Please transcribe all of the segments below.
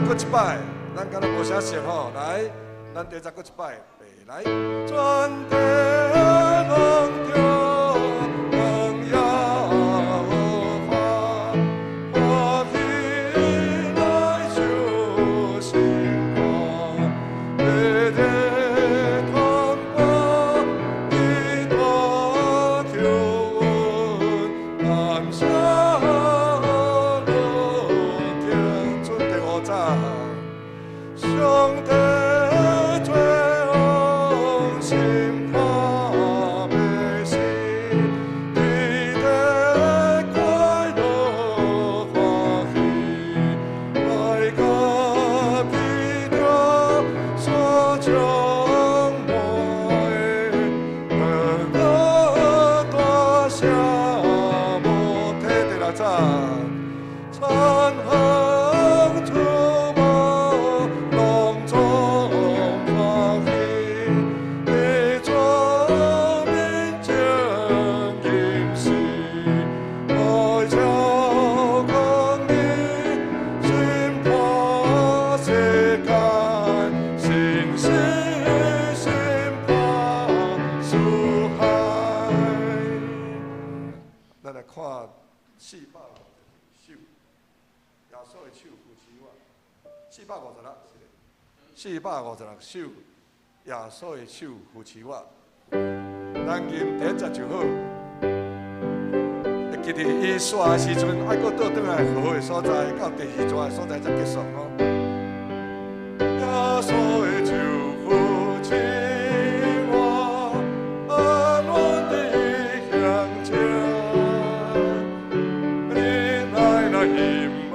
搁一摆，咱敢若无啥熟吼，来，咱第十搁一摆，来，全地拢着光耀发，欢喜来受星光，日日同报一大救恩，感谢路听出第五章，上帝。456首，耶稣的手扶持我。咱今第一节就好，会记得伊煞的时阵，爱搁倒转来好的所在，到第二节的所在才结束哦。耶稣的手扶持我，安稳地向前，你来来引我。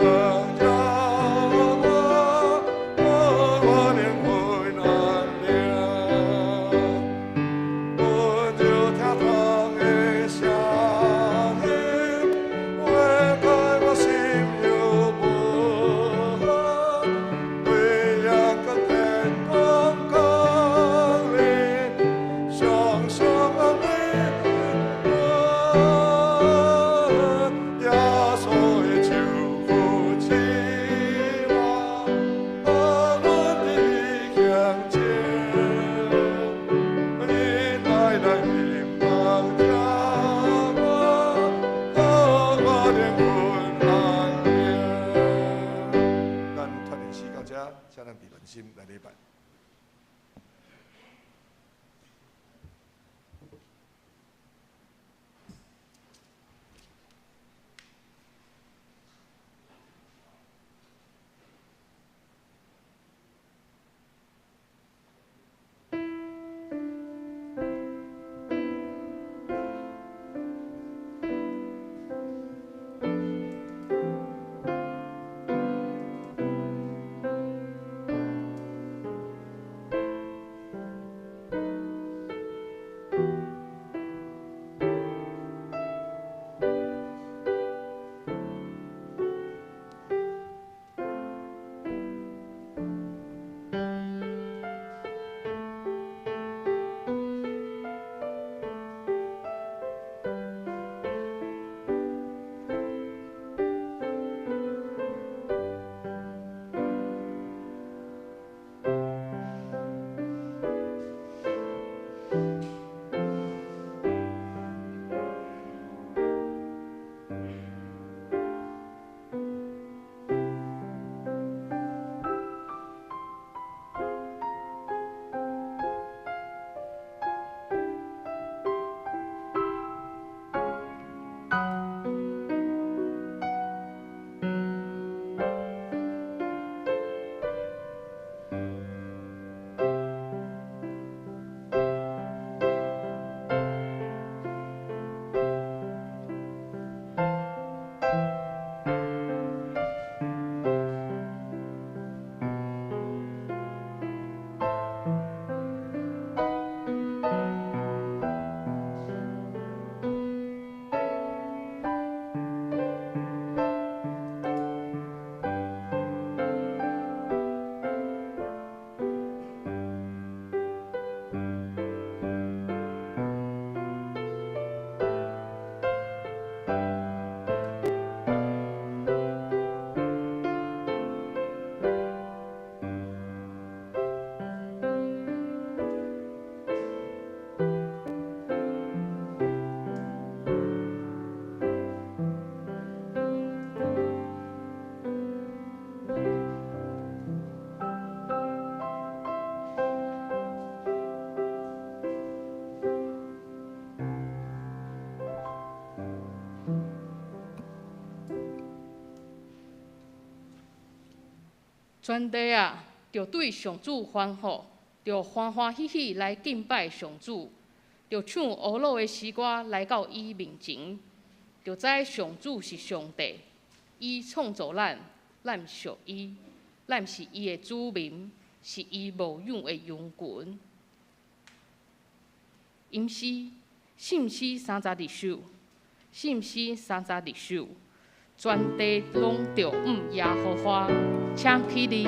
全地啊，着对上主欢呼，着欢欢喜喜来敬拜上主，着唱乌老的诗歌来到伊面前，着知上主是上帝，伊创造咱，咱属伊，咱是伊的子民，是伊无用的羊群。吟诗，信诗32首，信诗32首，全地拢着耶和华，请起立。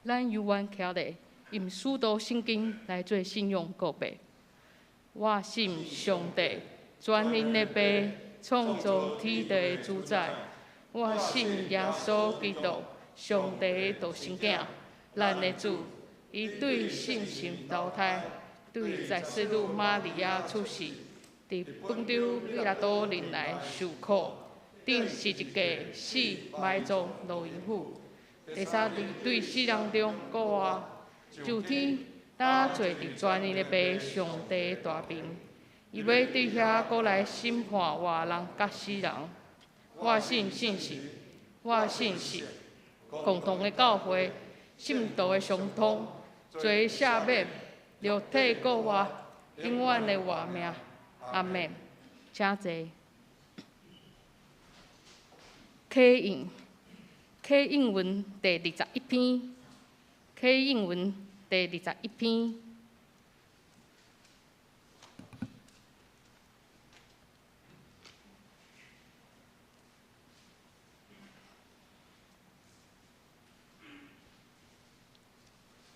咱犹原徛咧，用许多圣经来做信用告白。我信上帝，全能的爸，创造天地的主宰。我信耶稣基督，上帝的独生囝，咱的主。伊对圣神投胎，对在世女玛利亚出世，伫本州比拉多人来受苦，顶十字架死埋葬落阴府。第三日对死人中国活，就天当坐伫全能的爸上帝的大面，伊要伫遐过来审判活人甲死人。我信信是，我信是共同的教会，信道的相通，罪赦免，肉体过活，永远的活命。阿门。请坐。启应。启应文第21篇，启应文第21篇。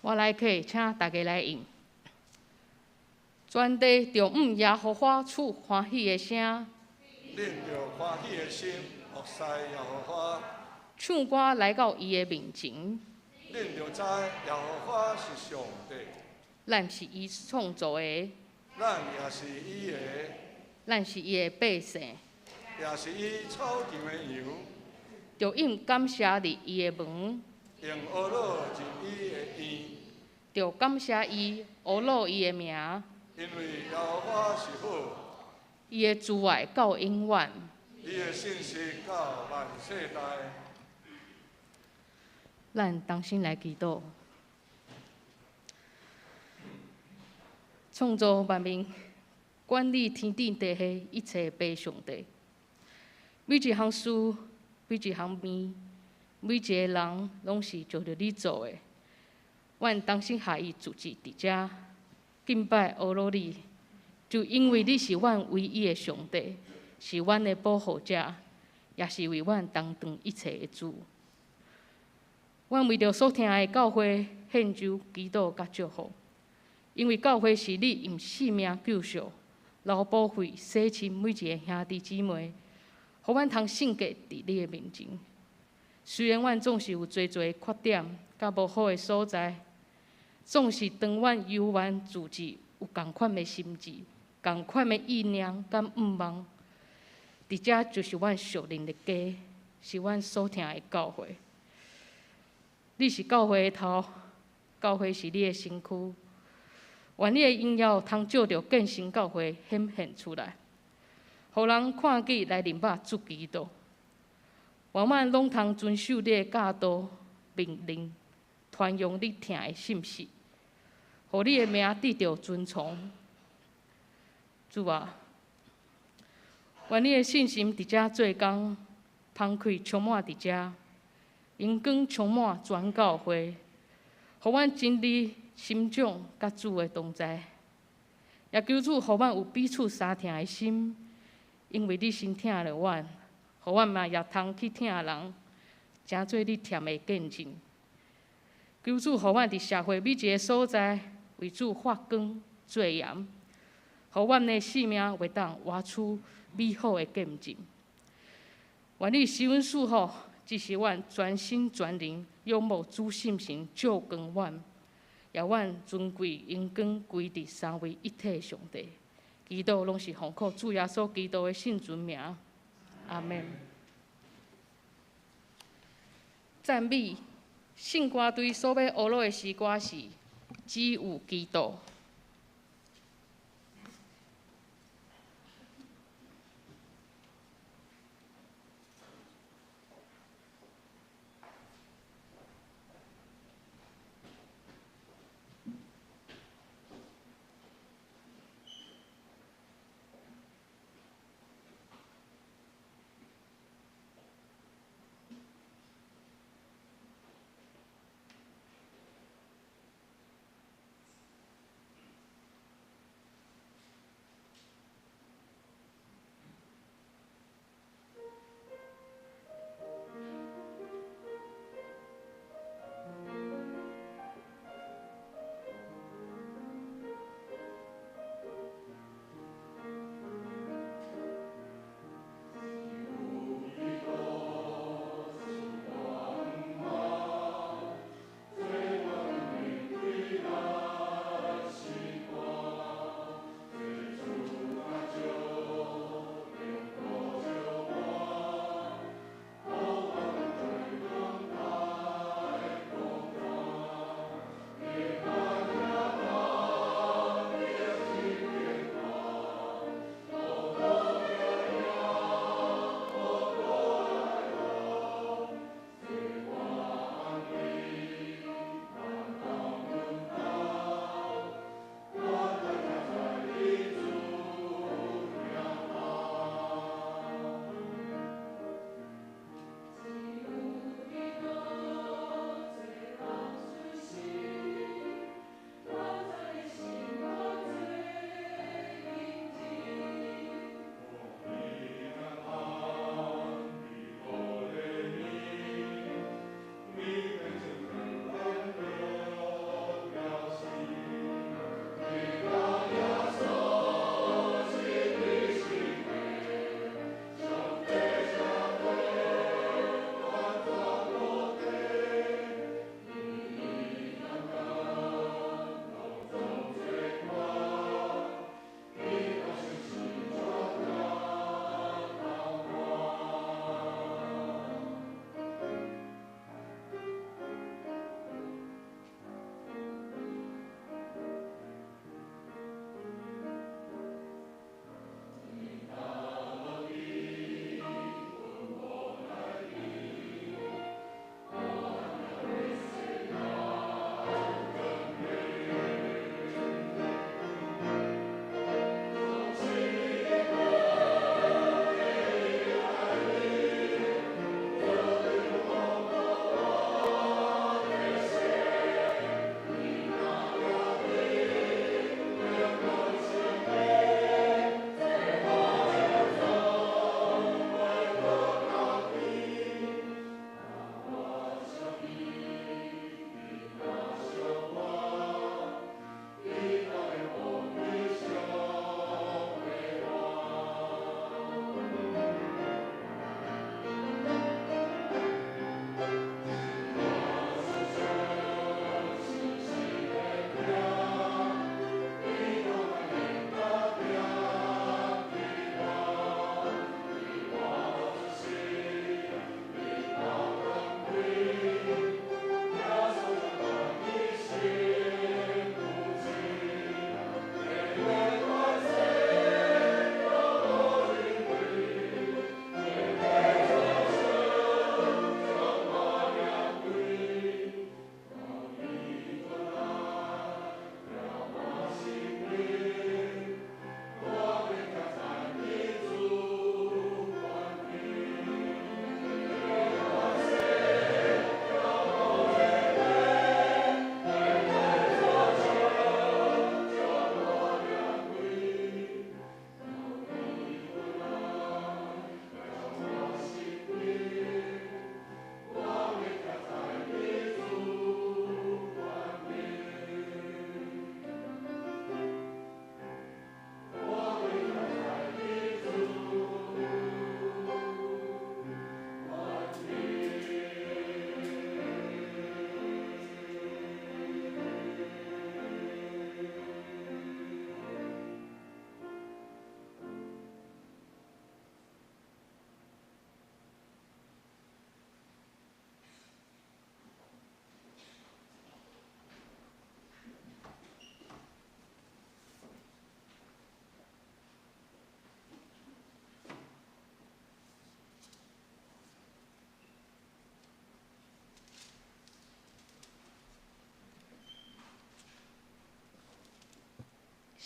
我来启，请大家来应。全地着耶和华出欢喜的声，恁着欢喜的心，服侍耶和华。唱歌来到伊的面前，恁着知耶和华是上帝，咱是伊创造的，咱也是伊的。咱是伊的百姓，也是伊草场的羊，就应感谢你伊的门，用乌鲁入伊的院，就感谢伊，乌鲁伊的名，因为耶和华是好，伊的慈爱到永远。伊的信息到万世代。咱同心来祈祷，创造万民、管理天顶地下一切的上帝，每一项事、每一项面、每一个人，拢是照着你做的。阮同心合意自治伫遮，敬拜阿罗你，就因为你是阮唯一的上帝，是阮的保护者，也是为阮当断一切的主。阮为着所听的教会献上祈祷甲祝福，因为教会是你用性命救赎、劳保费洗清每一个兄弟姊妹，互阮通圣洁伫你的面前。虽然阮总是有侪缺点甲无好的所在，总是当阮犹原自治有共款的心智、共款的意念甲愿望。伫遮就是阮属灵的家，是阮所听的教会。你是教会的头，教会是你的身躯。愿你的荣耀通照着建成教会显现出来，互人看见来认捌主基督。愿阮拢通遵守你的教导、命令，传扬你听的信息，互你的名得到尊崇。主啊，愿你的信心伫遮做工，芳开充满伫遮。阳光充满全教会，互阮经历心长甲主的同在，也求主互阮有彼此相听的心，因为你先听了阮，互阮嘛也通去听人，诚做你甜的见证。求主互阮伫社会每一个所在为主发光做盐，互阮的性命会当活出美好的见证。愿你使阮赐福。只是阮全心全灵仰慕主心神照光阮，也阮尊贵荣光归伫三位一体上帝。祈祷拢是奉靠主耶稣基督的圣尊名，阿门。赞美圣歌队所要学落的诗歌是《只有基督》。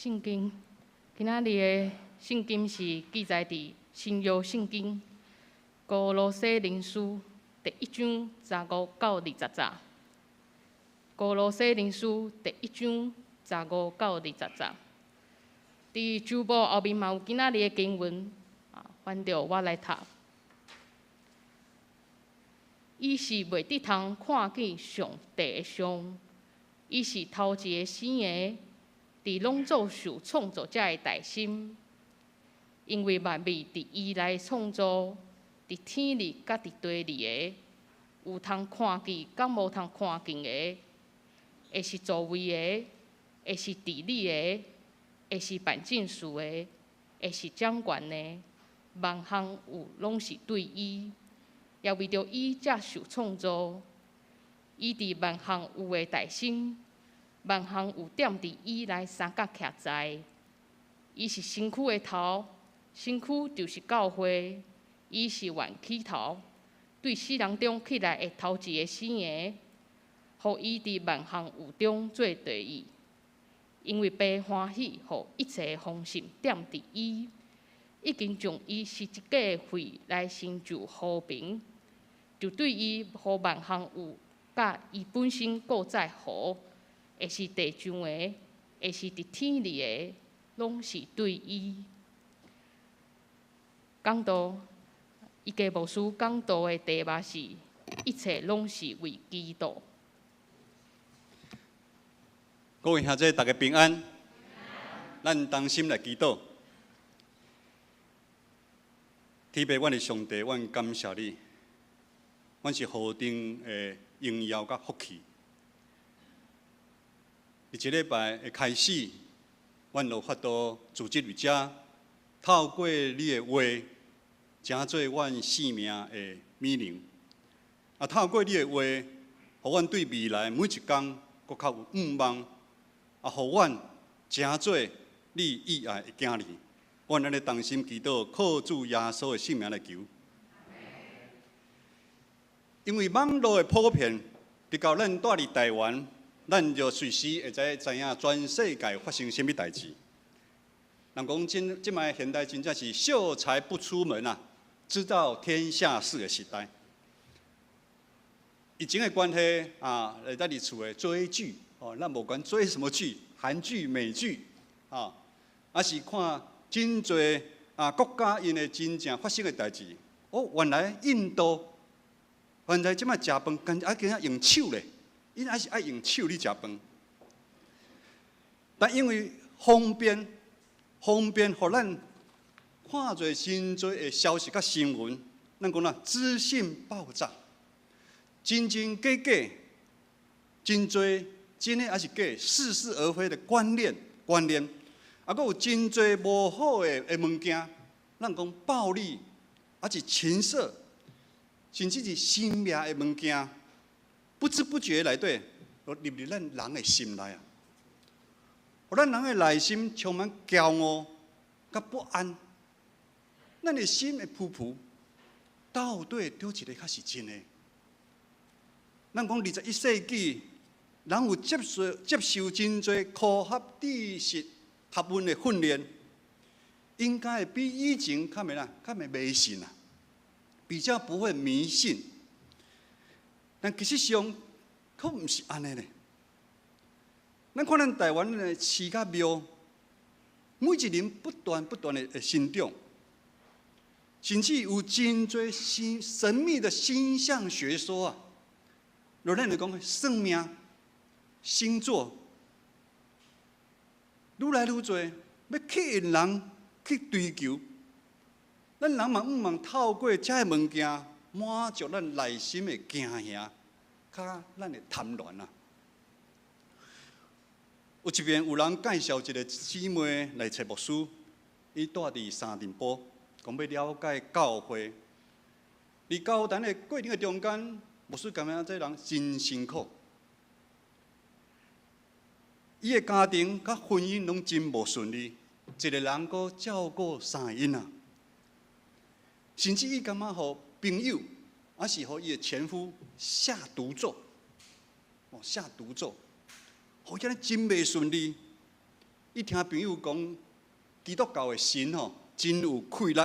圣经，今仔日的圣经是记载伫新约圣经歌罗西人书第1章15到20节。歌罗西人书第1章15到20节。伫周报后面嘛有今仔日的经文，翻着我来读。伊是袂得通看见上帝的像，伊是头一个生的，伫拢做受创造者的内心。因为万物伫伊来创造，伫天里甲伫地里的，有通看见甲无通看见的，会是座位的，会是治理的，会是办证事的，会是掌权的，万项有拢是对伊。也为着伊才受创造，伊伫万项有诶内心，万项有点伫伊来三角徛在。伊是身躯诶头，身躯就是教会。伊是元起头，对死人中起来诶头一个生的，互伊伫万项有中做第一。因为爸欢喜，互一切丰盛点伫伊，已经将伊十字架诶血来成就和平。就对伊互万项有，甲伊本身各在乎，会是地上的，会是伫天里的，拢是对伊。讲道，伊家牧师讲道的题目是：一切拢是为基督。各位兄弟，大家平安。咱同心来祈祷。天父，阮的上帝，阮感谢你。阮是何等的荣耀甲福气！伫一礼拜的开始，阮就法度组织伫遮，透过你的话，成做阮生命的美灵。透过你的话，互阮对未来每一天搁较有盼望。互阮成做你意爱的囝儿。阮安尼同心祈祷，靠主耶稣的圣名来求。因为网络的普遍，直到咱住伫台湾，咱就随时会知影全世界发生什么代志。人讲即摆现代真正是秀才不出门啊，知道天下事的时代。疫情的关系来在伫厝的追剧咱无管追什么剧，韩剧、美剧是看真侪国家因的真正发生的代志。原来印度。原来即摆食饭，跟用手咧，因还是爱用手咧食饭。但因为方便，互咱看做真侪的消息甲新闻，咱讲资讯爆炸，真假，真侪真诶还是假，似是而非的关联，还有真侪无好的物件，咱讲暴力，还是情色。甚至是生命的物件，不知不觉内底，入入咱人的心内啊，互咱人的内心充满骄傲甲不安，咱的心会扑扑，到底倒一个较是真的？咱讲21世纪，人有接受真侪科学知识、学问的训练，应该会比以前较袂迷信啊。比较不会迷信，但其实上，可毋是安尼咧。咱看咱台湾的寺甲庙，每一年不断的生长，甚至有真侪神秘的星象学说啊。若咱来讲算命、星座，愈来愈侪要吸引人去追求。咱人嘛，毋通透过遮个物件满足咱内心的惊吓，甲咱的贪恋啊。有一遍有人介绍一个姊妹来找牧师，伊住伫三重埔，讲要了解教会。伫交谈的过程的中间，牧师感觉这人真辛苦，伊的家庭甲婚姻拢真无顺利，一个人阁照顾三个囡仔。甚至伊感觉互朋友，还是互伊的前夫下毒咒，互伊安尼真袂顺利。伊听朋友讲，基督教的神吼真有气力。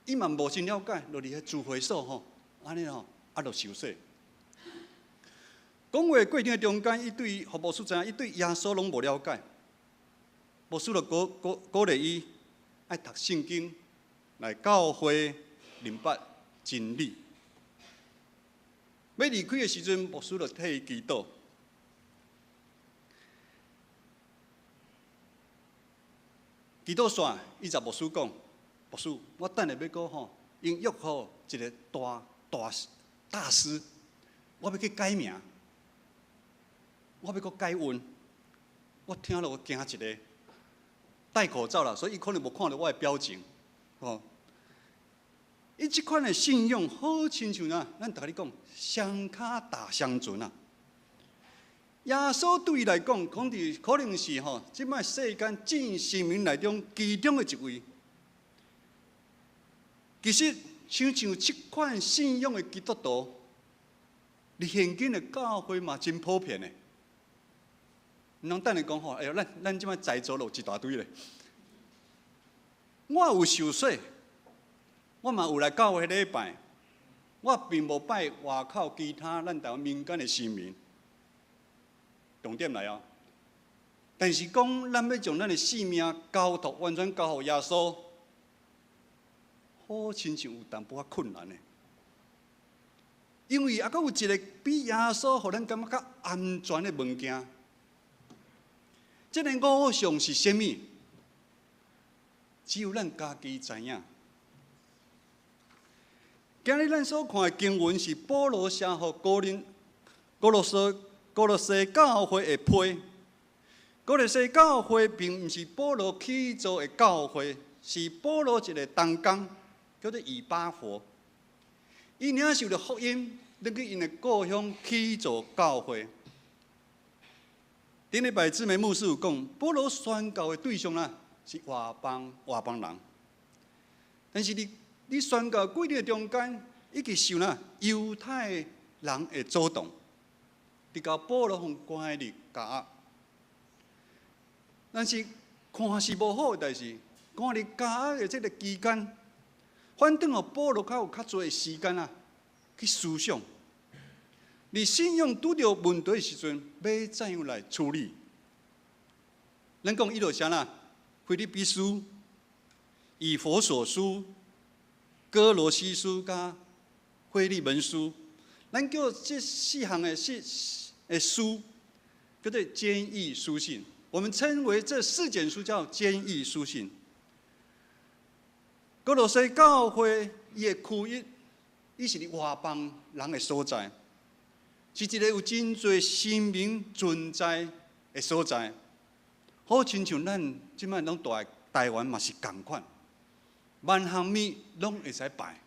伊嘛无真了解，落伫迄聚会所吼，安尼吼，就受洗。讲话过程中间，伊对互牧师知影，伊对耶稣拢无了解。牧师就鼓励伊爱读圣经，来教会明白真理。要离开的时阵，牧师就替伊祈祷。祈祷煞，伊就牧师讲：牧师，我等下要过吼，因约好一个大师，我要去改名，我要去改运。我听了我惊一个，戴口罩啦，所以伊可能无看到我的表情，吼。伊即款的信用好亲像呐，咱逐个咧讲双脚踏双船啊。耶稣对伊来讲，可能是吼，即摆世间正生命内中其中的一位。其实，像即款信仰的基督徒，伫现今的教会嘛真普遍的。毋通等下讲吼，哎呦，咱即摆在座有一大堆咧。我有受洗，我嘛有来教会礼拜，我并无拜外口其他咱台湾民间的神明。重点来啊！但是讲，咱要将咱的性命交托完全交予耶稣，好亲像有淡薄仔困难的。因为还佫有一个比耶稣互咱感觉较安全的物件。这个五项是啥物？只有咱家己知影。今日咱所看的经文是保罗写予哥罗西教会的批。哥罗西教会并毋是保罗起造的教会，是保罗一个同工，叫做以巴弗。伊领受了福音，入去因的故乡起造教会。顶礼拜姊妹牧师有讲，保罗宣教的对象啦是外邦人，但是你宣教过程中间，已经受啦犹太人的阻挡。直到保罗互关入监狱，但是看是无好的代志。关入监狱的这个期间，反倒互保罗有较侪时间啊，去思想。你信仰拄着问题的时阵，要怎样来处理？咱讲伊就啥啦？腓立比书、以弗所书、哥罗西书甲腓利门书，咱叫这四项的书叫做坚毅书信，我们称为这4卷书叫坚毅书信。哥罗西教会伊的区域，伊是外邦人的所在，是一个有真侪神明存在的所在。好亲像咱即摆拢住台湾嘛是共款，万项物拢会使拜。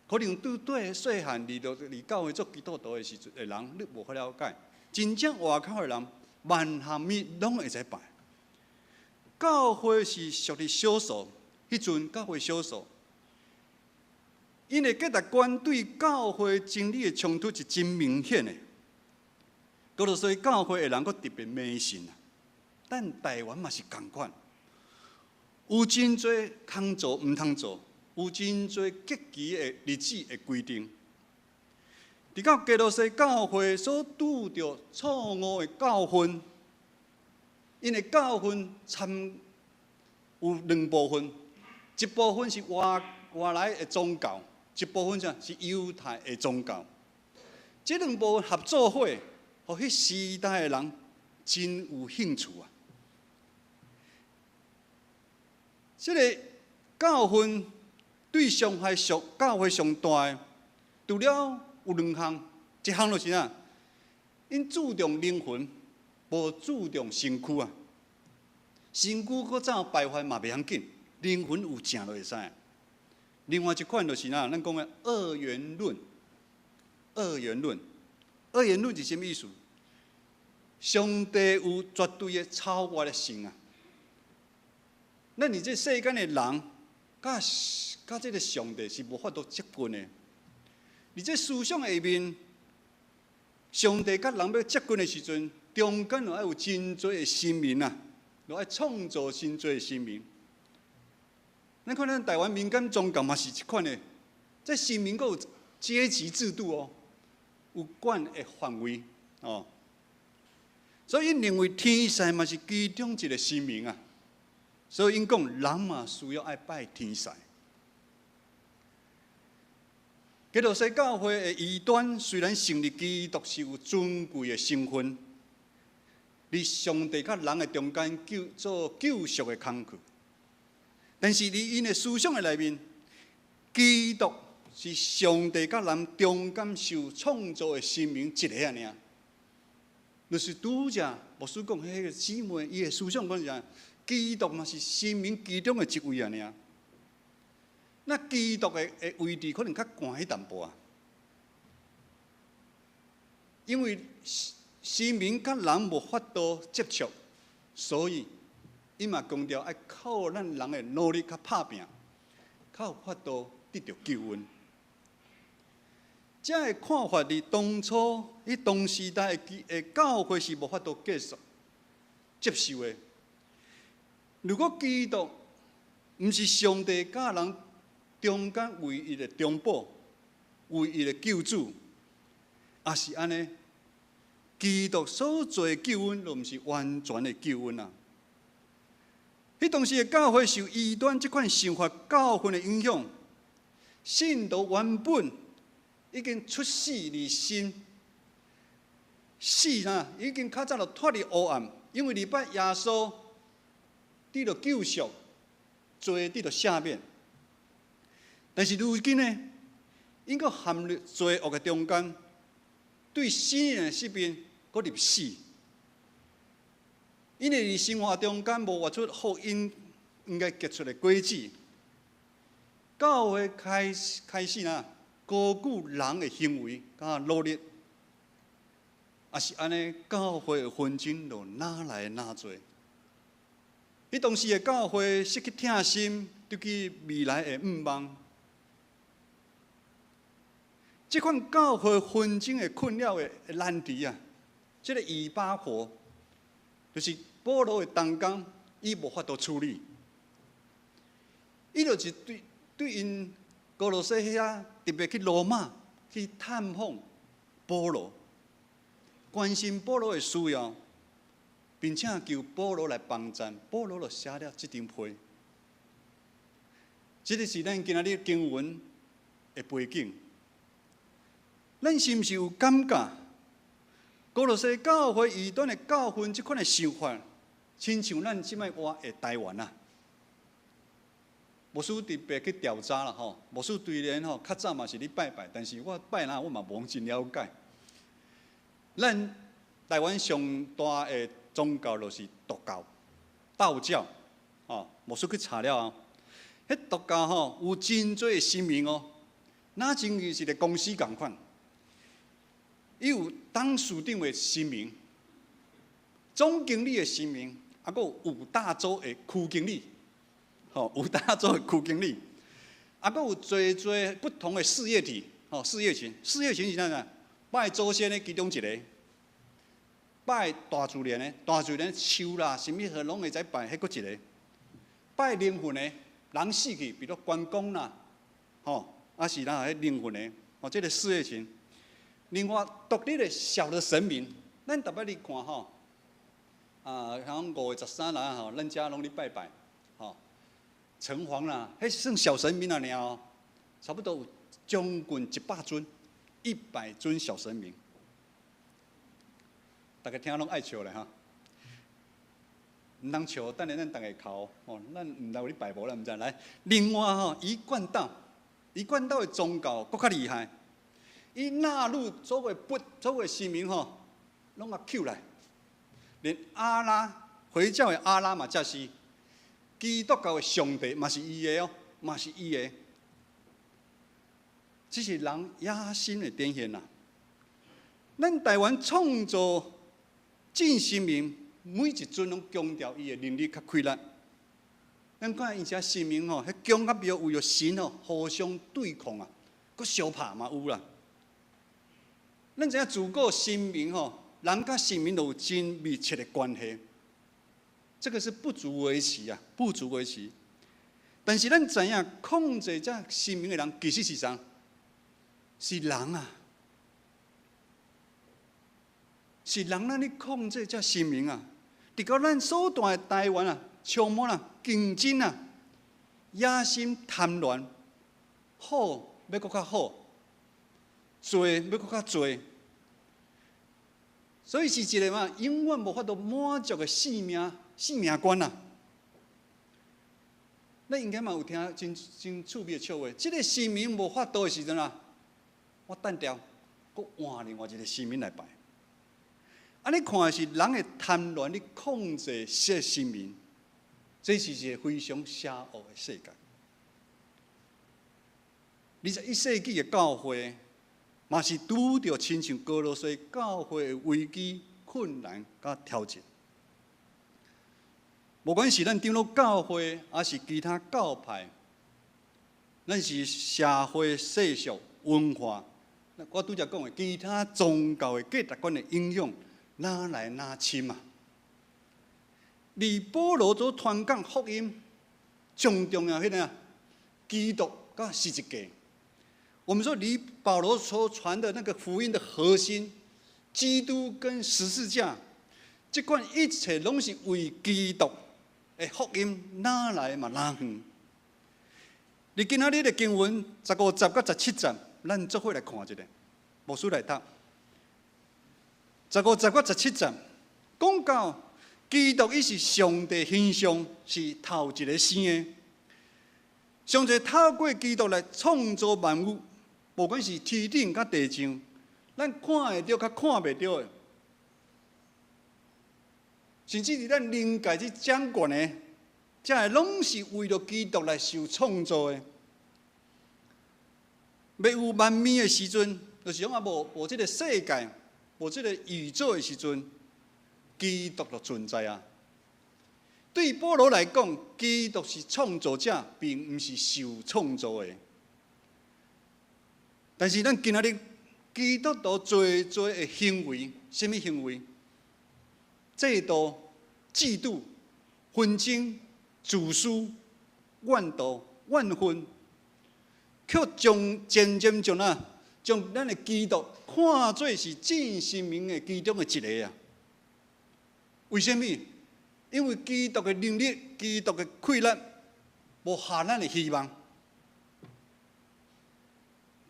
可能对细汉离教会做基督徒的时阵的人，你无法了解。真正外口的人，万项物拢会使拜。教会是属于少数，迄阵教会少数，因为价值观对教会真理的冲突是真明显的。哥罗西教会的人佫特别迷信啊，但台湾嘛是共款，有真侪通做毋通做。有真侪极其的日子的规定，直到哥罗西教会所拄着错误的教训，因为教训有2部分，一部分是外来的宗教，一部分是犹太的宗教。这2部分合作伙，互迄时代的人真有兴趣啊！这个教训。对伤害教会上大的，除了有2项，一项就是啥？因注重灵魂，无注重身躯啊。身躯搁怎败坏嘛袂要紧，灵魂有正就会使。另外一款就是咱讲的二元论。二元论是什么意思？上帝有绝对的超越的性啊。咱你这世间的人，甲这个上帝是无法度接近的。而这思想下面，上帝甲人要接近的时阵，中间就要有真多的生命啊，就要创造真多的生命。咱看咱台湾民间宗教嘛是一款的，这生命佫有阶级制度哦，有管的范围哦。所以因认为天使嘛是其中一个生命啊，所以因讲人嘛需要爱拜天使。基督教教会的异端虽然成立基督是有尊贵的身份，伫上帝甲人的中间做救赎的工具，但是伫因的思想的内面，基督是上帝甲人中间受创造的生命一个尔。就是拄则牧师讲，迄个姊妹伊的思想讲啥？基督嘛是生命其中的一位尔。那基督的位置可能较悬一淡薄啊，因为生命甲人无法度接触，所以伊嘛强调要靠咱人的努力甲打拼，才有法度得到救恩。这个看法伫当时代的教会是无法度接受的。如果基督毋是上帝甲人中间唯一的中保、唯一的救主，也是安尼，基督所做的救恩，就毋是完全的救恩啊。迄当时的教会受异端这款想法教训的影响，信徒原本已经出死离心，死啊，已经较早就脱离黑暗，因为礼拜耶稣得到救赎，罪得到赦免。但是如今呢，因个陷入罪恶的中间，对新人的身边搁入死，因为伫生活中间无活出福音应该结出的果子，教会开始啊高估人的行为甲努力，也是安尼，教会的纷争就哪来哪做。迄当时的教会失去痛心，对其未来的盼望。这款教会纷争的困扰的难题啊，这个以巴火，就是保罗的同工，伊无法度处理，伊就是对因哥罗西遐特别去罗马去探访保罗，关心保罗的需要，并且求保罗来帮衬，保罗就写了这张批。这个是咱今仔日经文的背景。咱是毋是有感觉？哥罗西教会异端的教训，这款的想法，亲像咱即摆活的台湾啊。牧师特别去调查啦吼，牧师虽然吼较早嘛是咧拜拜，但是我拜哪我嘛无真了解。咱台湾上大的宗教就是道教，吼，牧师去查了啊，迄道教吼有真多神明哦，那真是一个公司共款。伊有董事长的神明，总经理的神明，还有五大洲的区经理，五大洲的区经理，还有侪不同的事业体，事业群是啥呢？拜祖先的其中一个，拜大自然的树啦，什么何拢会使拜，迄个一个，拜灵魂的，人死去，比如关公啦，还是啦，迄灵魂的，这个事业群。另外，独立的小的神明，咱特别去看吼，像5月13啦吼，咱家拢咧拜拜，城隍啦，迄算小神明啊尔差不多有将近100尊，100尊小神明，大家听拢爱笑咧哈，唔通笑，等下咱大家哭咱唔有咧拜无咱唔知来。另外伊贯道的宗教搁较厉害。伊纳入所谓神明拢啊扣来，连回教的阿拉嘛，才是基督教的上帝嘛是伊的哦，嘛是伊的。这是人野心的展现啦。咱台湾创造真神明，每一尊拢强调伊的能力较困难。咱看因些神明迄强甲庙为了神互相对抗啊，佮相拍嘛有啦。咱知影自古神明人甲生命有真密切的关系。这个是不足为奇啊，不足为奇。但是咱知影控制这生命的人，其实是啥？是人啊，是人咱咧控制这生命啊。伫到咱所在的台湾啊，充满了竞争啊、野心、贪婪，好要搁较好，做要搁较做，所以是一个嘛，永远无法度满足的生命观啊。咱应该嘛有听真趣味的笑话，这个生命无法度的时阵啊，我等掉，搁换另外一个生命来拜。安尼看的是人的贪婪，咧控制这生命，这是一个非常邪恶的世界。21世纪的教会，嘛是拄着亲像哥罗西教会的危机、困难甲挑战。无管是咱长老教会，还是其他教派，咱是社会世俗文化，我拄则讲的其他宗教的价值观的影响。哪来哪深啊！而保罗所传讲福音，最重要迄个啊，基督甲十字架。我们说，离保罗所传的那个福音的核心，基督跟十字架，这款一切拢是为基督的福音，哪来嘛哪远？你今仔日的经文15节到17节，咱做伙来看一下，牧师来读。15节到17节，讲到基督伊是上帝形象，是头一个生的。上帝透过基督来创造万物，无管是天顶甲地上，咱看会到甲看袂到的，甚至是咱灵界去掌管的，这个拢是为了基督来受创造的。要有万物的时阵，就是讲无这个世界。无这个宇宙的时阵，基督就存在啊。对保罗来讲，基督是创造者，并不是受创造的。但是咱今仔日，基督徒做的行为，什么行为？嫉妒、嫉妒、纷争、自私、怨妒、怨恨，却渐渐将咱的基督看作是正生命的其中的一个啊。为什么？因为基督的能力、基督的溃烂，无下咱的希望。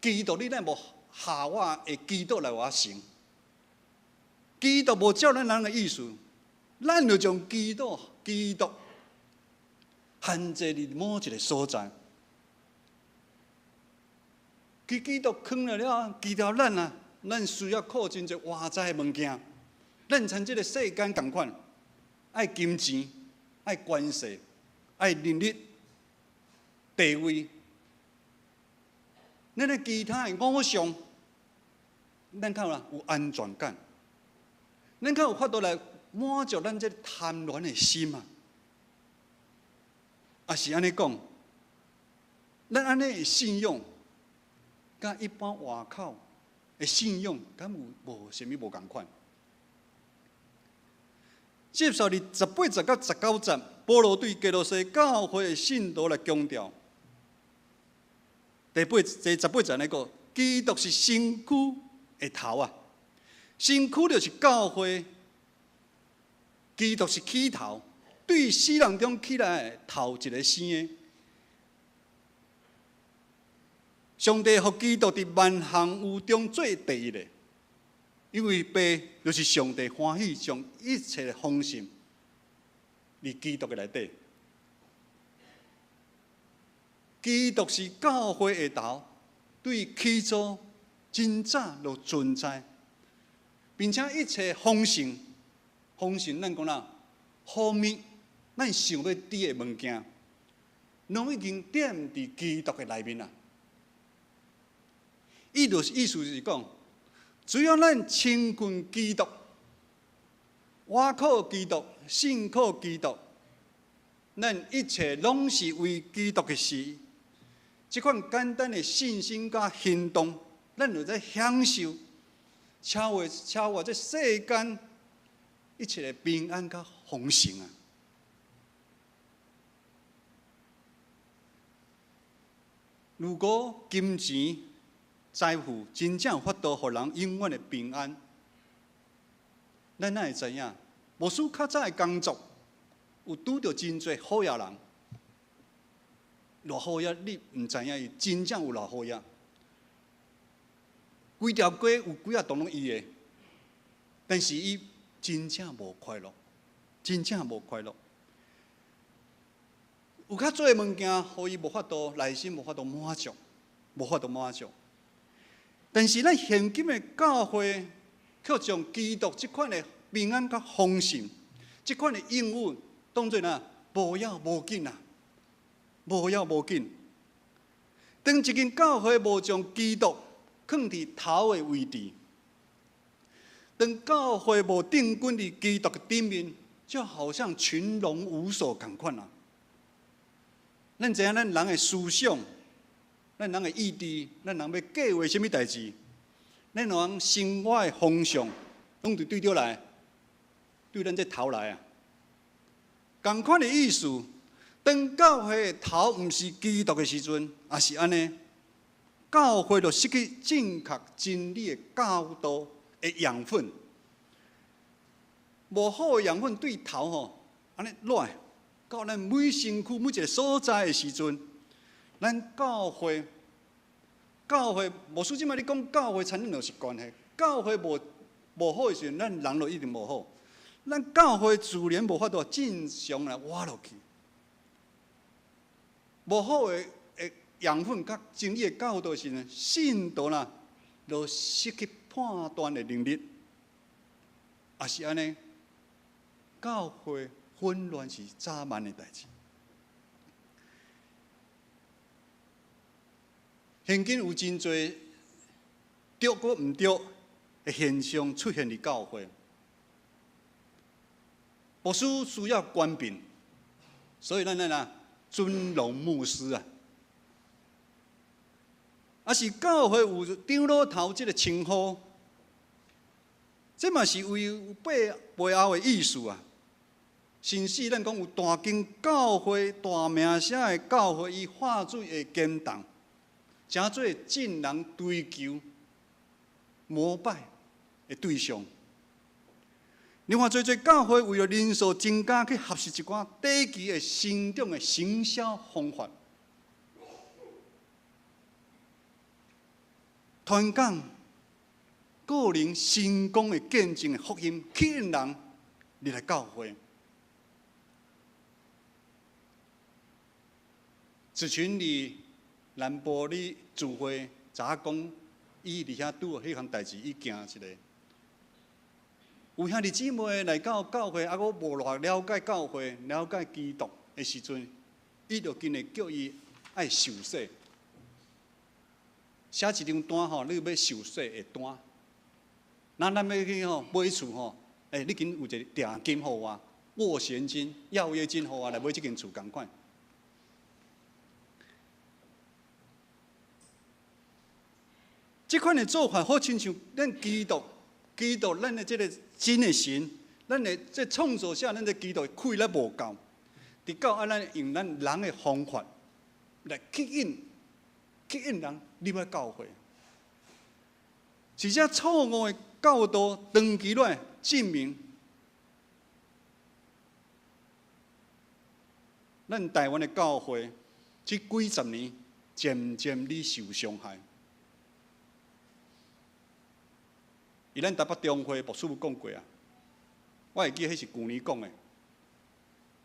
基督你咱无下我的基督来我成。基督无照咱人的意思，咱就将基督限制伫某一个所在。基督藏了，基督咱需要靠真侪外在的物件。咱像这个世间同款，爱金钱、爱关系、爱能力、地位。咱的其他的偶像，咱较有安全感，咱较有法度来满足咱这贪婪的心啊。也是安尼讲，咱安尼的信仰。甲一般外口的信仰，敢有无啥物无共款？接受伫18节到19节，保罗对哥罗西教会的信徒来强调。第18节那个，基督是身躯的头啊，身躯就是教会，基督是起头，对死人中起来的头一个生的。上帝予基督伫万行有中做第一个，因为爸就是上帝欢喜将一切的丰盛伫基督的内底。基督是教会的头，对起初真早就存在，并且一切丰盛，咱讲啦，好物，咱想要得的物件，拢已经点伫基督的内面啦。意思是讲，只要咱亲近基督，倚靠基督，信靠基督，咱一切拢是为基督的事。这款简单的信心甲行动，咱就在享受超越这世间一切的平安甲丰盛啊！如果金钱、财富真正有法度，互人永远的平安，咱哪会知影？无数较早的工作，有拄着真侪好野人，偌好野，你毋知影伊真正有偌好野。规条街有几啊栋拢伊的，但是伊真正无快乐，真正无快乐。有较多的物件，互伊无法度内心无法度满足，无法度满足。但是咱现今的教会，却将基督即款的平安甲丰盛，即款的应允，当作呐无要无紧啊，无要无紧。当一间教会无将基督放伫头的位置，当教会无定根伫基督的顶面，就好像群龙无首同款啊。咱知影咱人的思想，咱人的意志，咱人要计划什么代志，咱人生活的方向，拢是对着来，对咱这头来啊。同款的意思，当教会的头毋是基督的时阵，也是安尼，教会就失去正确真理的教导的养分。无好的养分对头吼，安尼落。到咱每身躯每一个所在的时阵，咱教会无输即摆你讲教会产生就是关系，教会无好的时阵，咱人就一定无好。咱教会自然无法度正常来活落去。无好的养分甲真理的教导时阵，信徒啦，就失去判断的能力，也是安尼，教会混乱是早晚的代志。现今有真侪对或毋对的现象出现伫教会，牧师需要官兵，所以咱尊荣牧师啊，啊是教会有长老头这个称呼，这嘛是为有背后的意思啊。甚至咱讲有大间教会、大名声的教会，伊化水的坚动，诚做众人追求、膜拜的对象。另外，做教会为了人数增加，去合适一寡短期的成长的行销方法。传讲个人成功的见证的福音，吸引人入来教会。之前伫南部哩聚会，查讲伊伫遐拄迄项代志，伊行一个。有兄弟姊妹来到教会，啊，我无偌了解教会、了解基督的时阵，伊就今日叫伊爱受洗。写一张单吼，你要受洗的单。咱要去买厝吼，你紧有一个定金互我，斡旋金、要约金互我来买即间厝共款。这款的做法，好亲像咱基督，咱的这个真的神，咱的这创造者，咱的基督气力无够，直到咱用咱人的方法来吸引人入来教会，是这错误的教导，长期来证明，咱台湾的教会这几十年渐渐地受伤害。伊咱台北中会牧师有讲过啊，我会记迄是去年讲的。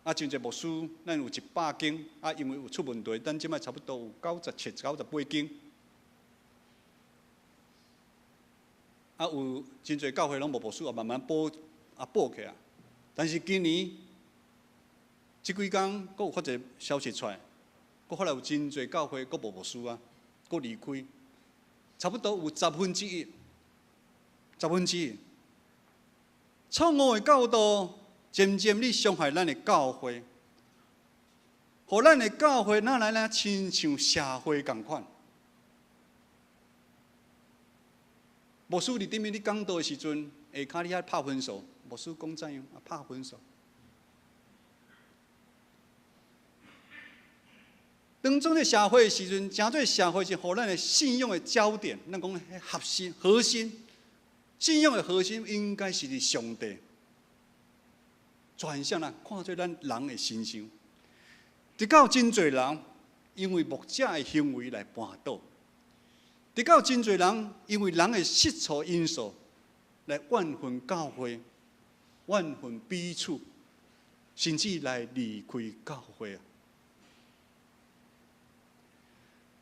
啊，真侪牧师，咱有100间，啊，因为有出问题，咱即摆差不多有97、98间。啊，有真侪教会拢无牧师，也慢慢补起啊。但是今年即几工，佫有发一个消息出来，佫后来有真侪教会佫无牧师啊，佫离开，差不多有1/10。1/10，错误的教导渐渐地伤害咱的教会，互咱的教会哪来亲像社会共款。牧师伫顶面咧讲道的时阵，下骹伫遐拍分数，牧师讲怎样啊？拍分数。当做咧社会的时阵，诚做社会是互咱的信仰的焦点，咱讲核心，信仰的核心应该是伫上帝。转向啦，看做咱人的心性。直到真侪人因为牧者的行为来绊倒，直到真侪人因为人的世俗因素来怨恨教会、怨恨彼此，甚至来离开教会啊！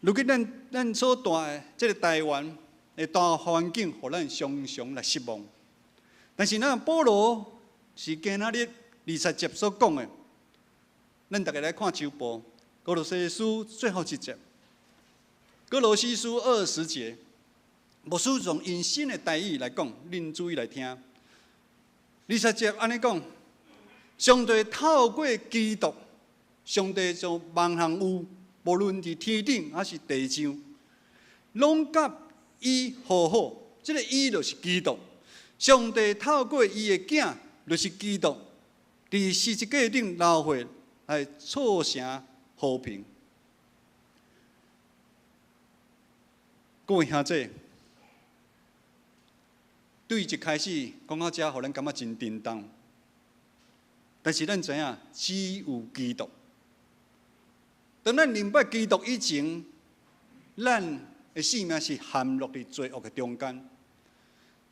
如今咱所住的这个台湾的大环境，互咱常常来失望。但是咱保罗是今仔日20节所讲的，咱大家来看周报，哥罗西书最后一节，哥罗西书20节，牧师用因新的台语来讲，恁注意来听。20节安尼讲，上帝透过基督，上帝将万行有。无论伫天顶还是地上，拢甲伊和好。这个伊就是基督。上帝透过伊的囝，就是基督，伫十字架顶流血来促成和平。各位兄弟，对一开始讲到这，互咱感觉真震动。但是咱知影，只有基督。当咱明白基督以前，咱的性命是陷落伫罪恶的中间。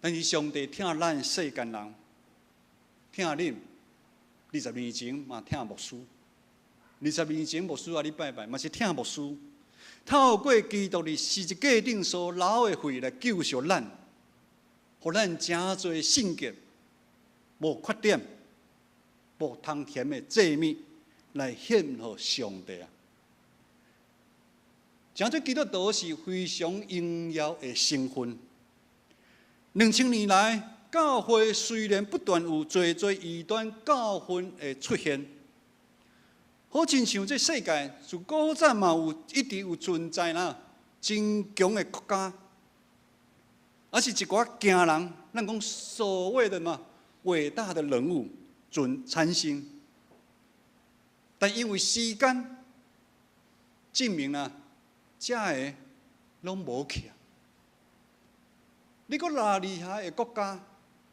但是上帝疼咱世间人，疼恁20年前嘛疼牧师，20年前牧师啊，你拜拜嘛是疼牧师。透过基督伫十字架顶所流的血来救赎咱，互咱真侪圣洁、无缺点、无通甜的祭物来献予上帝啊！诚做基督徒是非常荣耀的身份。2000年来，教会虽然不断有侪异端教训的出现，好亲像这世界自古早嘛一直有存在真强的国家，而是一寡惊人，咱讲所谓的伟大的人物产生，但因为时间证明这个拢无去啊！你搁偌厉害的国家，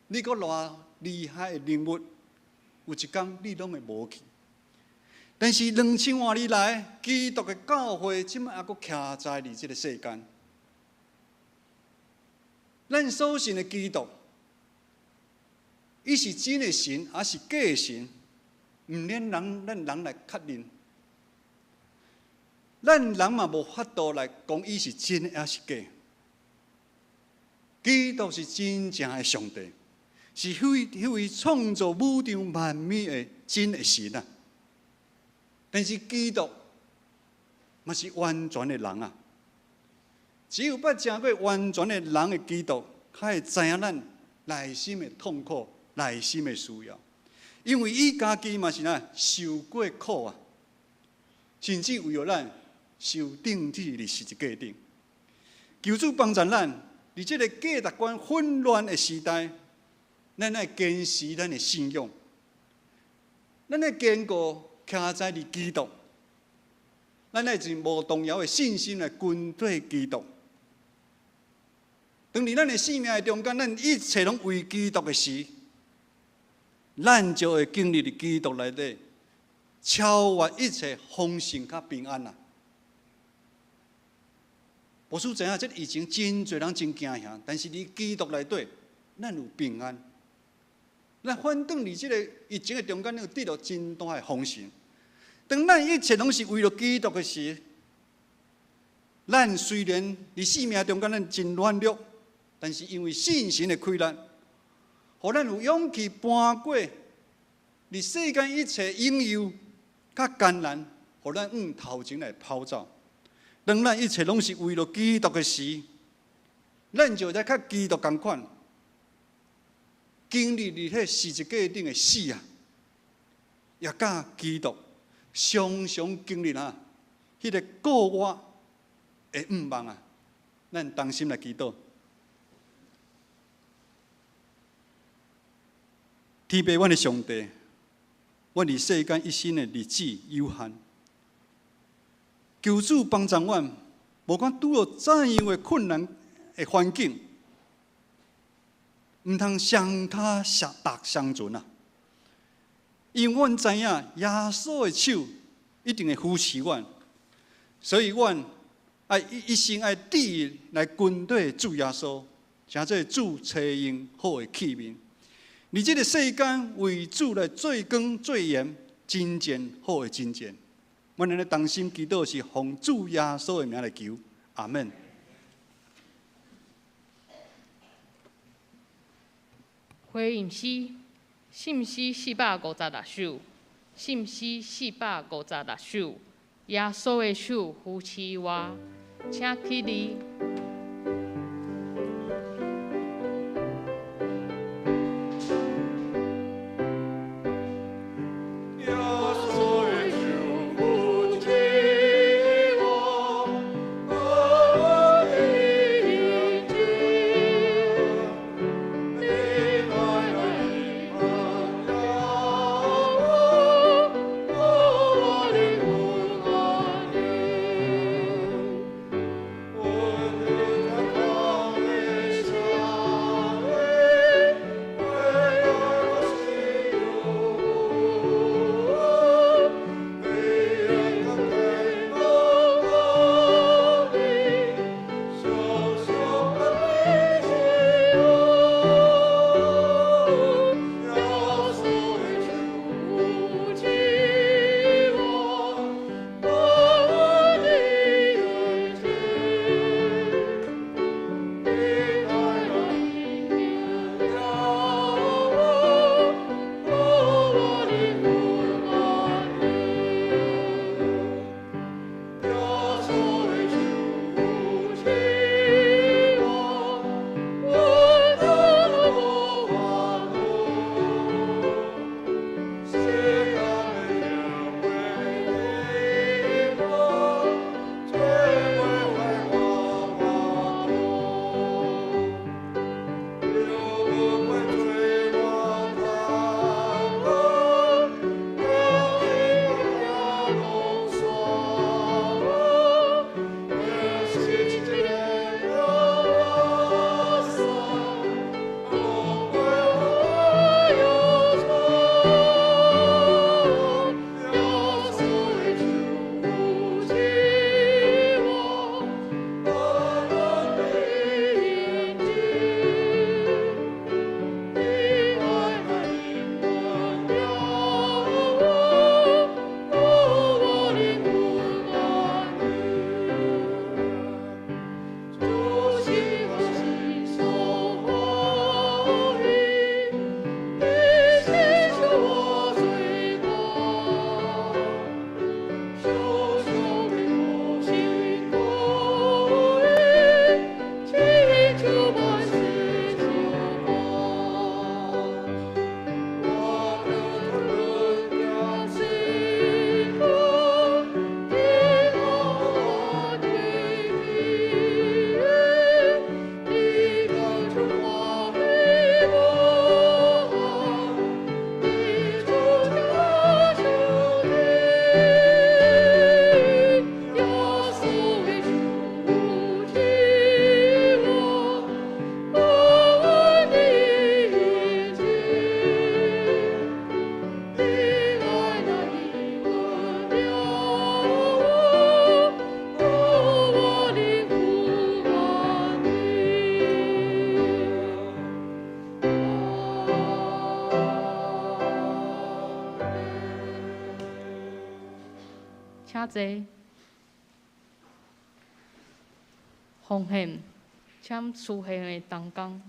你搁偌厉害的人物，有一天你拢会无去。但是2000多年来，基督的教会即摆还搁徛在这个世间。咱所信的基督，伊是真的神还是假的神？唔免咱人来确认。咱人嘛无法度来讲伊是真还是假。基督是真正的上帝，是迄位创造宇宙万物的真的神啊！但是基督嘛是完全的人啊！只有捌经过完全的人的基督，才会知影咱内心的痛苦、内心的需要。因为伊家己嘛是受过苦啊，甚至为了咱受钉子伫十字架顶。求主帮助咱，伫这个价值观混乱的时代，咱要坚持咱的信仰，咱要坚固徛在伫基督，咱要用无动摇的信心来跟对基督。当伫咱的生命的中间，咱一切拢为基督的时，咱就会经历伫基督内底，超越一切丰盛甲平安啊！牧师知影，这疫情真侪人真惊吓，但是伫基督内底，咱有平安。咱反倒伫这个疫情的中间，有得到真大的丰盛。当咱一切拢是为了基督的时，咱虽然伫生命中间咱真软弱，但是因为信心的开展，互咱有勇气搬过伫世间一切应有甲艰难，互咱往头前来跑走。当咱一切拢是为了基督的时，咱就在甲基督同款，经历伫迄十字架顶的死啊，也甲基督常常经历迄个过我的盼望啊，咱同心来祈祷。天父，阮的上帝，阮伫世间一生的日子有限，求主帮助阮，无管拄着怎样的困难的环境，毋通双脚相存啊！因为阮知影耶稣的手一定会扶持阮，所以阮爱一生爱致意来跟对主耶稣，成做主找用好的器皿。而这个世间为主来做光做盐，真正好的真正。阮安尼同心祈祷是奉主耶稣的名来求，阿门。回应诗，信诗456首，信诗456首，耶稣的手扶持我，请起立。请坐。奉献，请出现的同工。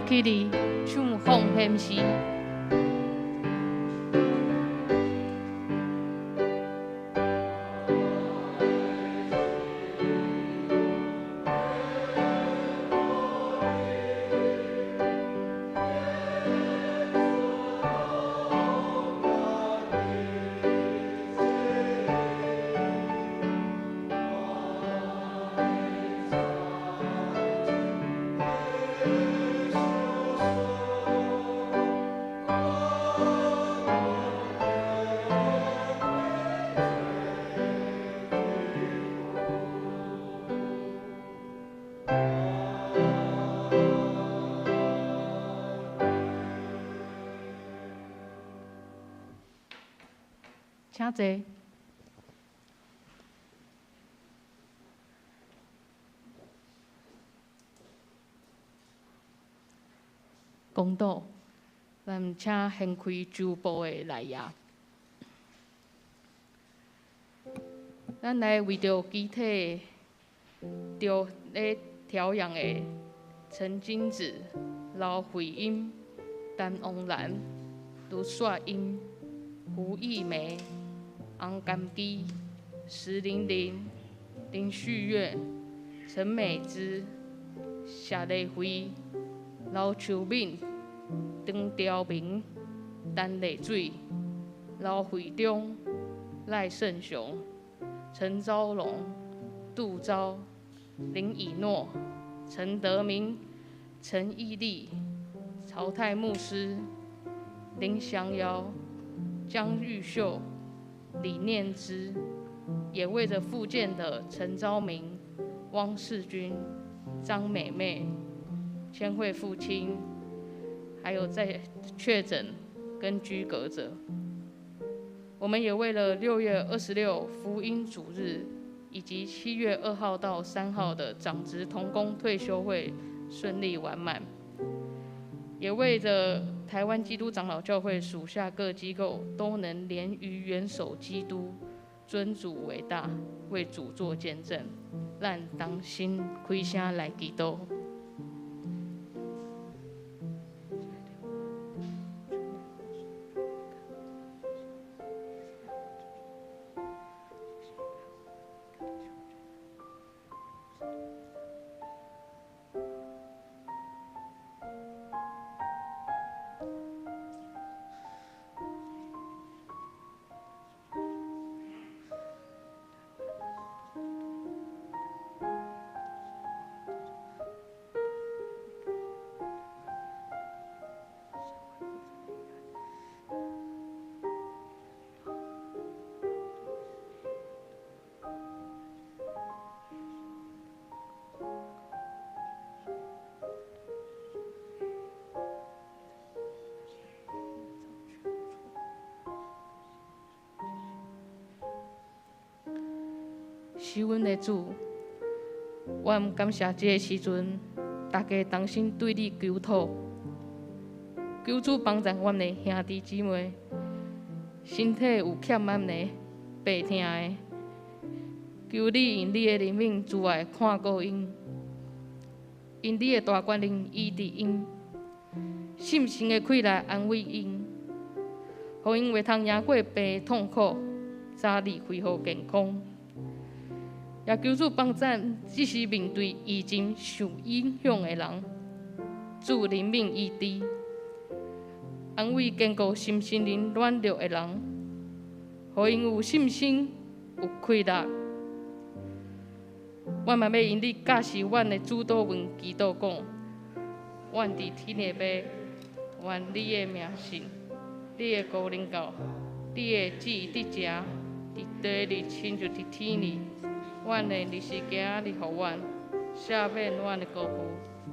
起哩唱奉献诗。请坐。公道，咱请掀开周报的内页。咱来为着集体着咧调养的陈金子、刘慧英、陈王兰、卢雪英、胡艺梅、昂甘基、石玲玲、林旭月、陈美芝、谢丽辉、刘秋敏、张兆明、陈丽水、刘惠忠、赖胜雄、陈昭龙、杜昭、林以诺、陈德明、陈义利、曹泰牧师、林祥尧、江玉秀、李念之，也为着复健的陈昭明、汪世军、张美美、千惠父亲，还有在确诊跟居隔者。我们也为了6月26福音主日，以及7月2号到3号的长职同工退休会顺利完满，也为着台湾基督长老教会属下各机构都能连于元首基督，尊主为大，为主做见证。咱同心开声来祈祷。是阮的主，我感谢这个时阵，大家同心对你求祷，求主帮助阮的兄弟姊妹，身体有欠安的、病痛的，求你用你的怜悯慈爱看顾因，用你的大权能医治因，信心的气力安慰因，互因袂通赢过病痛苦，早日恢复健康。也求主帮助只是面对疫情受影响的人，主怜悯医治，安慰坚固心心灵软弱的人，互因有信心、有气力。我嘛要因你教示阮的主祷文祈祷讲，阮伫天的爸，愿你的名圣，你的国能到，你的旨意伫遮，伫地里亲像伫天里。阮的日时行你互阮，赦免阮的过负，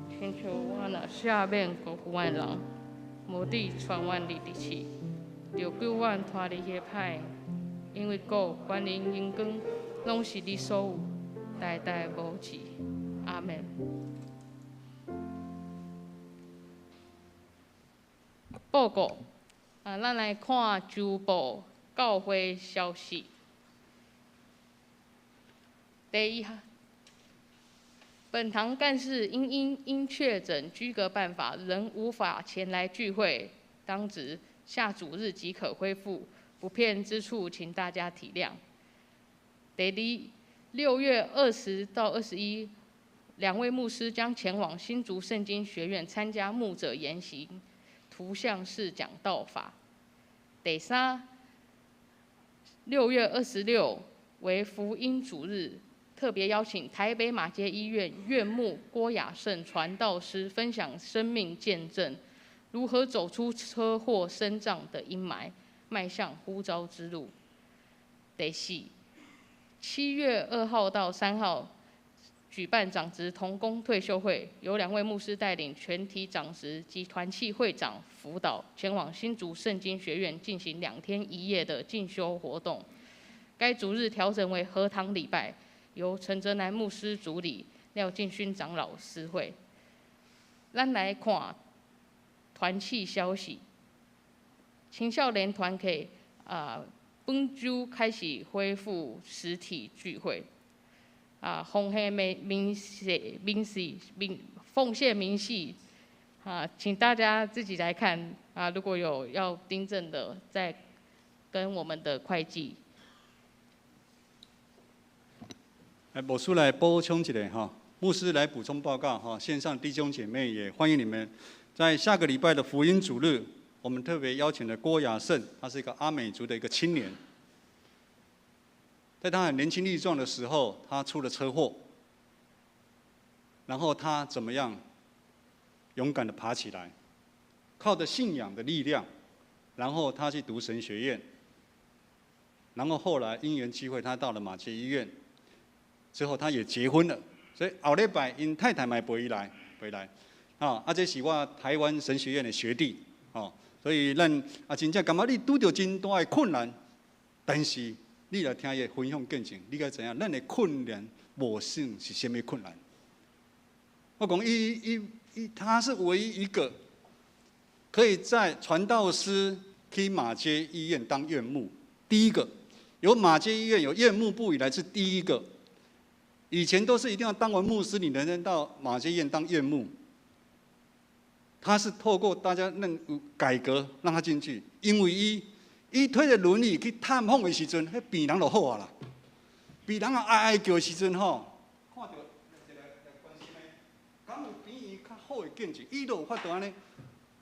亲像阮也赦免过负阮的人，无你传阮离地去，就救阮脱离迄歹，因为国、权能、荣光，拢是你所有，代代无止。阿门。报告，咱来看周报教会消息。第一本堂干事因确诊居隔办法，仍无法前来聚会，当值下主日即可恢复，不便之处，请大家体谅。6月20到21，两位牧师将前往新竹圣经学院参加牧者研习图像式讲道法。第三，6月26为福音主日，特别邀请台北马偕医院院牧郭雅胜传道师分享生命见证，如何走出车祸身障的阴霾，迈向呼召之路。第四，7月2号到3号举办长职同工退休会，由2位牧师带领全体长职及团契会长辅导，前往新竹圣经学院进行2天1夜的进修活动。该主日调整为合堂礼拜，由陈哲南牧师主理，廖进勋长老司会。咱来看团契消息，青少年团体本周开始恢复实体聚会。奉献奉献明细请大家自己来看如果有要订正的，再跟我们的会计。牧师来补充一下哈，牧师来补充报告哈，线上弟兄姐妹也欢迎你们，在下个礼拜的福音主日，我们特别邀请了郭雅胜，他是一个阿美族的一个青年。在他很年轻力壮的时候，他出了车祸，然后他怎么样勇敢的爬起来，靠着信仰的力量，然后他去读神学院，然后后来因缘机会，他到了马偕医院，之后他也结婚了，所以后礼拜因太太嘛陪来，这是我台湾神学院的学弟，所以咱真正感觉你拄到真大的困难，但是你来听伊分享见证，你该知影，咱的困难无算是什么困难。我讲他是唯一一个可以在传道师去马偕医院当院牧，第一个有马偕医院有院牧部以来是第一个。以前都是一定要当完牧师，你才能到马偕医院当院牧。他是透过大家改革让他进去，因为伊推着轮椅去探访的时阵，迄病人就好啊啦。病人哀叫的时阵吼，看到一个关心的，敢有比伊较好的见证，伊就有法度安尼，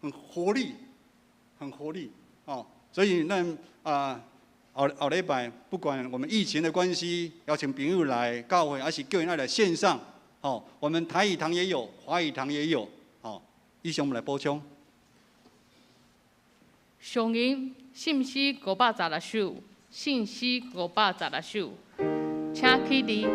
很活力哦。所以咱后礼拜不管我们疫情的关系，邀请朋友来教会，还是叫人来线上，我们台语堂也有，华语堂也有，以上我们来补充。上音信息516首，信息516首，请起立。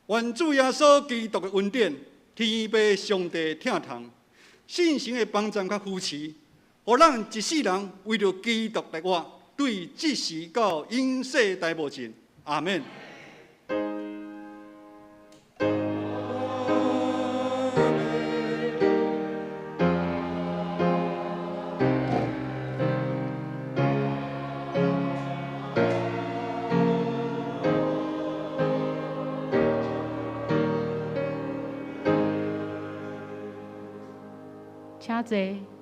愿主耶稣基督的恩典、天父上帝疼痛、信心的帮助甲扶持，互咱一世人为着基督来活，对即时到永世代无尽。阿免。请坐。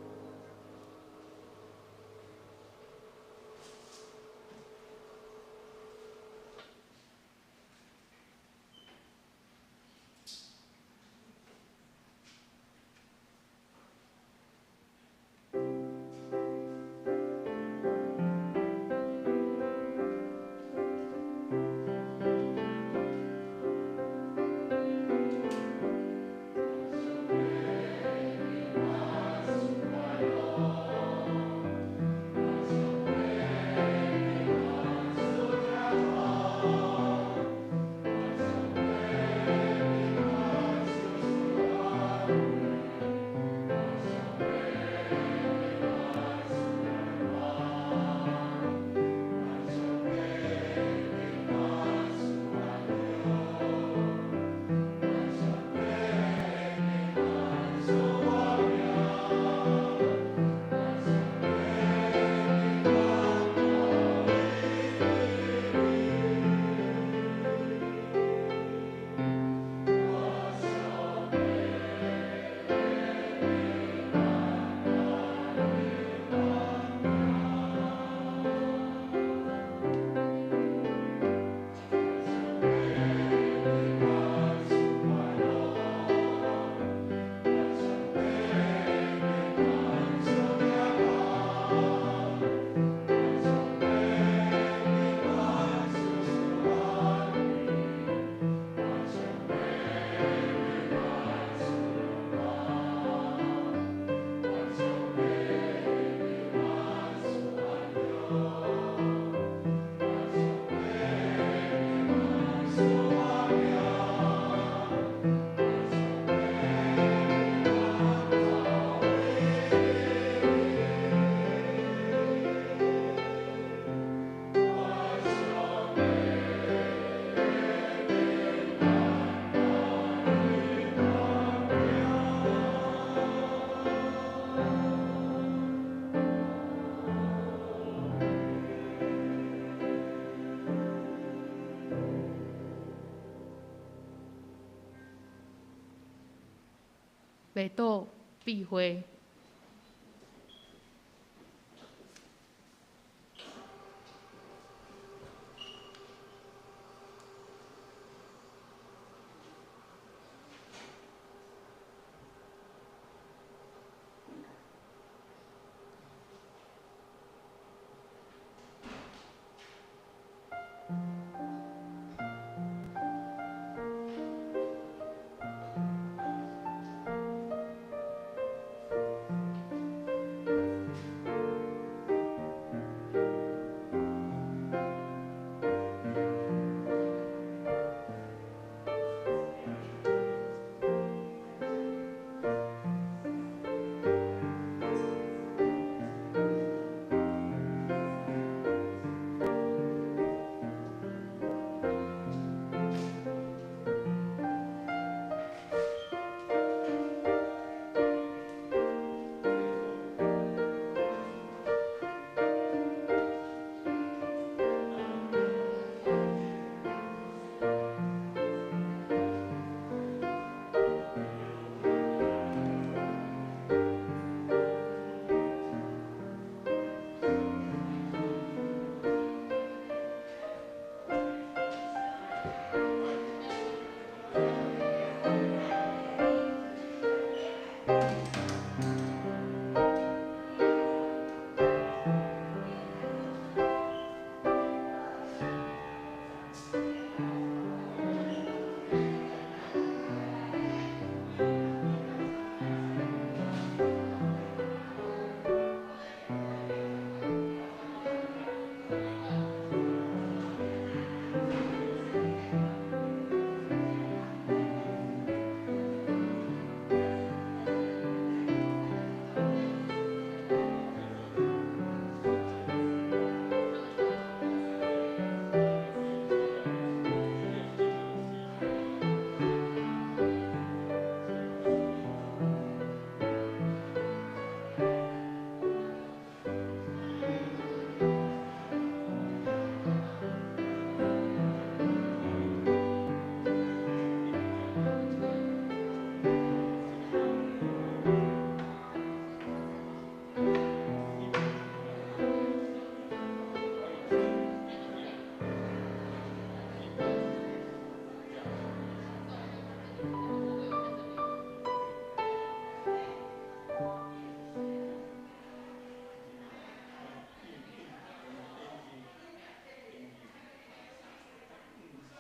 袂倒避讳，